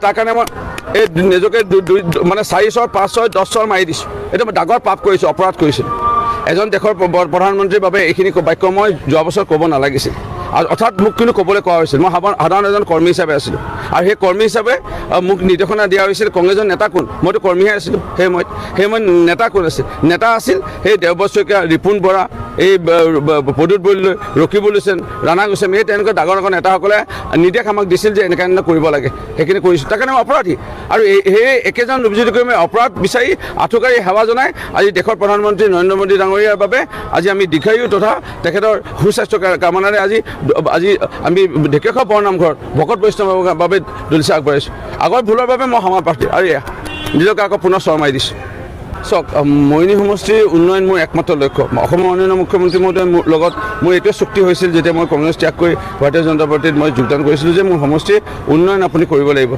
তাৰ কাৰণে মই এই নিজকে মানে 4 চৰ 5 চৰ 10 চৰ মাৰি দিছোঁ। এইটো মই ডাঙৰ পাপ কৰিছোঁ, অপৰাধ কৰিছোঁ। এজন দেশৰ প্ৰধানমন্ত্ৰীৰ বাবে এইখিনি বাক্য মই যোৱা বছৰ ক'ব নালাগিছিল। আৰু অৰ্থাৎ মোক কিন্তু ক'বলৈ কোৱা হৈছিল। মই সাধাৰণ এজন কৰ্মী হিচাপে আছিলোঁ, আৰু সেই কৰ্মী হিচাপে মোক নিৰ্দেশনা দিয়া হৈছিল কংগ্ৰেছৰ নেতা কোন, মইতো কৰ্মীহে আছিলোঁ। সেই নেতা কোন আছিল, নেতা আছিল সেই দেৱব্ৰত শইকীয়া, ৰিপুণ বৰা, এই প্ৰদ্যুৎ বৰদলৈ, ৰকিবুল হুছেইন, ৰাণা গোস্বামী, এই তেনেকুৱা ডাঙৰ ডাঙৰ নেতাসকলে নিৰ্দেশ আমাক দিছিল যে এনেকুৱা কৰিব লাগে। সেইখিনি কৰিছোঁ, তাৰ কাৰণে মই অপৰাধী। আৰু সেই একেজন অভিযুক্ত কৰি অপৰাধ বিচাৰি আঁঠুকাৰি সেৱা জনাই আজি দেশৰ প্ৰধানমন্ত্ৰী নৰেন্দ্ৰ মোদী ডাঙৰীয়াৰ বাবে আজি আমি দীৰ্ঘায়ু তথা তেখেতৰ সুস্বাস্থ্য কামনাৰে আজি আমি ঢেকীয়াখোৱা বৰনামঘৰত ভকত বৈষ্ণৱৰ বাবে দলিচা আগবঢ়াইছোঁ। আগৰ ভুলৰ বাবে মই সমাজ প্ৰাৰ্থী, আৰু এয়া নিজকে আকৌ পুনৰ চৰ মাৰি দিছোঁ। চাওক, মৰিয়নি সমষ্টিৰ উন্নয়ন মোৰ একমাত্ৰ লক্ষ্য। অসমৰ মাননীয় মুখ্যমন্ত্ৰী মহোদয়ৰ লগত মোৰ এইটোৱে চুক্তি হৈছিল যেতিয়া মই কংগ্ৰেছ ত্যাগ কৰি ভাৰতীয় জনতা পাৰ্টীত মই যোগদান কৰিছিলোঁ যে মোৰ সমষ্টিৰ উন্নয়ন আপুনি কৰিব লাগিব।